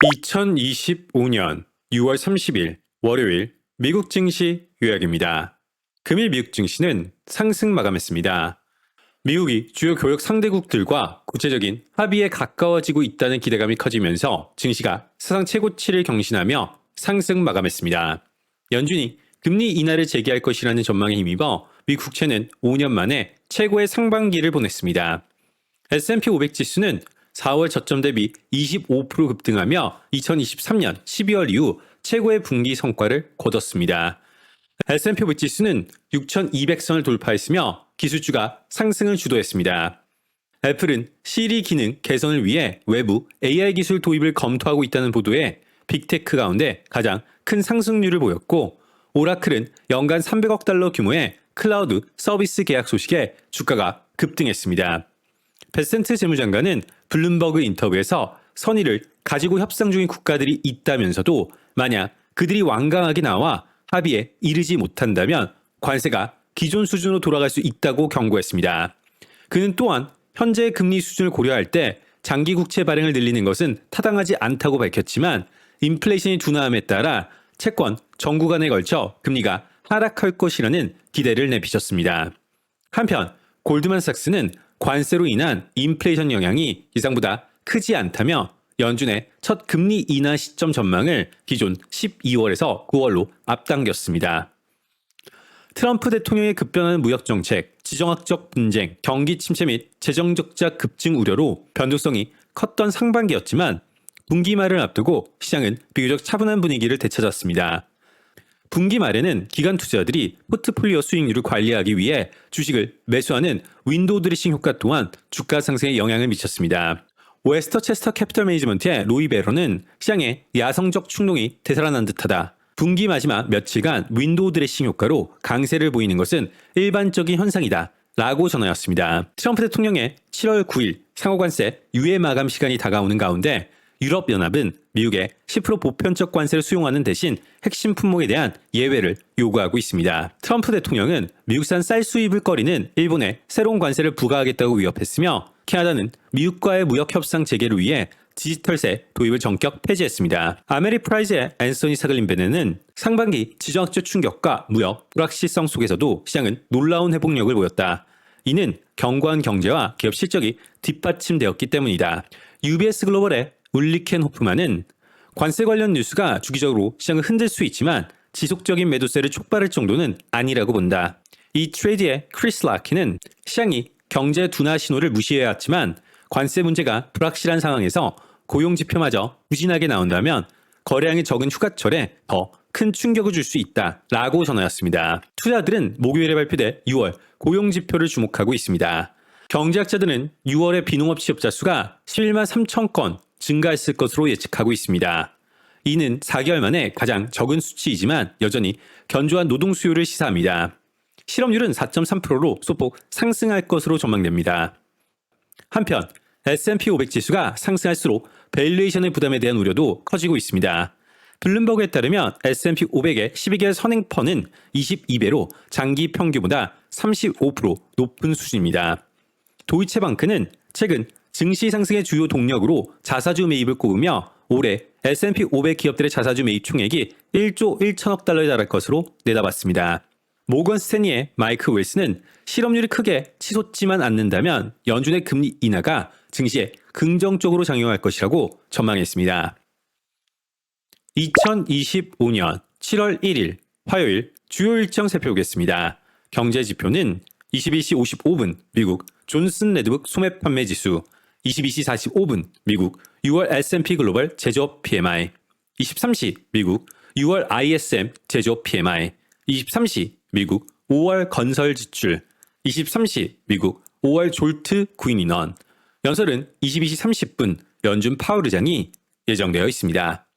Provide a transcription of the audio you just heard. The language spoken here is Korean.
2025년 6월 30일 월요일 미국 증시 요약입니다. 금일 미국 증시는 상승 마감했습니다. 미국이 주요 교역 상대국들과 구체적인 합의에 가까워지고 있다는 기대감이 커지면서 증시가 사상 최고치를 경신하며 상승 마감했습니다. 연준이 금리 인하를 재개할 것이라는 전망에 힘입어 미 국채는 5년 만에 최고의 상반기를 보냈습니다. S&P 500 지수는 4월 저점 대비 25% 급등하며 2023년 12월 이후 최고의 분기 성과를 거뒀습니다. S&P 500 지수는 6,200선을 돌파했으며 기술주가 상승을 주도했습니다. 애플은 시리 기능 개선을 위해 외부 AI 기술 도입을 검토하고 있다는 보도에 빅테크 가운데 가장 큰 상승률을 보였고, 오라클은 연간 300억 달러 규모의 클라우드 서비스 계약 소식에 주가가 급등했습니다. 베센트 재무장관은 블룸버그 인터뷰에서 선의를 가지고 협상 중인 국가들이 있다면서도 만약 그들이 완강하게 나와 합의에 이르지 못한다면 관세가 기존 수준으로 돌아갈 수 있다고 경고했습니다. 그는 또한 현재의 금리 수준을 고려할 때 장기 국채 발행을 늘리는 것은 타당하지 않다고 밝혔지만, 인플레이션이 둔화함에 따라 채권 전 구간에 걸쳐 금리가 하락할 것이라는 기대를 내비쳤습니다. 한편 골드만삭스는 관세로 인한 인플레이션 영향이 예상보다 크지 않다며 연준의 첫 금리 인하 시점 전망을 기존 12월에서 9월로 앞당겼습니다. 트럼프 대통령의 급변하는 무역정책, 지정학적 분쟁, 경기 침체 및 재정 적자 급증 우려로 변동성이 컸던 상반기였지만 분기 말을 앞두고 시장은 비교적 차분한 분위기를 되찾았습니다. 분기 말에는 기관 투자자들이 포트폴리오 수익률을 관리하기 위해 주식을 매수하는 윈도우 드레싱 효과 또한 주가 상승에 영향을 미쳤습니다. 웨스터체스터 캐피털 매니지먼트의 로이 베러는 시장에 야성적 충동이 되살아난 듯하다. 분기 마지막 며칠간 윈도우 드레싱 효과로 강세를 보이는 것은 일반적인 현상이다 라고 전하였습니다. 트럼프 대통령의 7월 9일 상호관세 유예 마감 시간이 다가오는 가운데 유럽연합은 미국의 10% 보편적 관세를 수용하는 대신 핵심 품목에 대한 예외를 요구하고 있습니다. 트럼프 대통령은 미국산 쌀 수입을 꺼리는 일본에 새로운 관세를 부과하겠다고 위협했으며, 캐나다는 미국과의 무역 협상 재개를 위해 디지털세 도입을 전격 폐지했습니다. 아메리프라이즈의 앤서니 사글린베네는 상반기 지정학적 충격과 무역 불확실성 속에서도 시장은 놀라운 회복력을 보였다. 이는 견고한 경제와 기업 실적이 뒷받침되었기 때문이다. UBS 글로벌의 울리켄 호프만은 관세 관련 뉴스가 주기적으로 시장을 흔들 수 있지만 지속적인 매도세를 촉발할 정도는 아니라고 본다. 이 트레이드의 크리스 라키는 시장이 경제 둔화 신호를 무시해왔지만 관세 문제가 불확실한 상황에서 고용 지표마저 부진하게 나온다면 거래량이 적은 휴가철에 더 큰 충격을 줄 수 있다 라고 전하였습니다. 투자자들은 목요일에 발표될 6월 고용 지표를 주목하고 있습니다. 경제학자들은 6월의 비농업 취업자 수가 11만 3천 건 증가했을 것으로 예측하고 있습니다. 이는 4개월 만에 가장 적은 수치이지만 여전히 견조한 노동 수요를 시사합니다. 실업률은 4.3%로 소폭 상승할 것으로 전망됩니다. 한편 S&P 500 지수가 상승할수록 밸류에이션의 부담에 대한 우려도 커지고 있습니다. 블룸버그에 따르면 S&P 500의 12개월 선행펀은 22배로 장기 평균보다 35% 높은 수준입니다. 도이체방크는 최근 증시 상승의 주요 동력으로 자사주 매입을 꼽으며 올해 S&P 500 기업들의 자사주 매입 총액이 1조 1천억 달러에 달할 것으로 내다봤습니다. 모건 스탠리의 마이크 윌슨은 실업률이 크게 치솟지만 않는다면 연준의 금리 인하가 증시에 긍정적으로 작용할 것이라고 전망했습니다. 2025년 7월 1일 화요일 주요 일정 살펴보겠습니다. 경제 지표는 22시 55분 미국 존슨 레드북 소매 판매 지수, 22시 45분 미국 6월 S&P 글로벌 제조업 PMI, 23시 미국 6월 ISM 제조업 PMI, 23시 미국 5월 건설 지출, 23시 미국 5월 졸트 구인 인원. 연설은 22시 30분 연준 파월 의장이 예정되어 있습니다.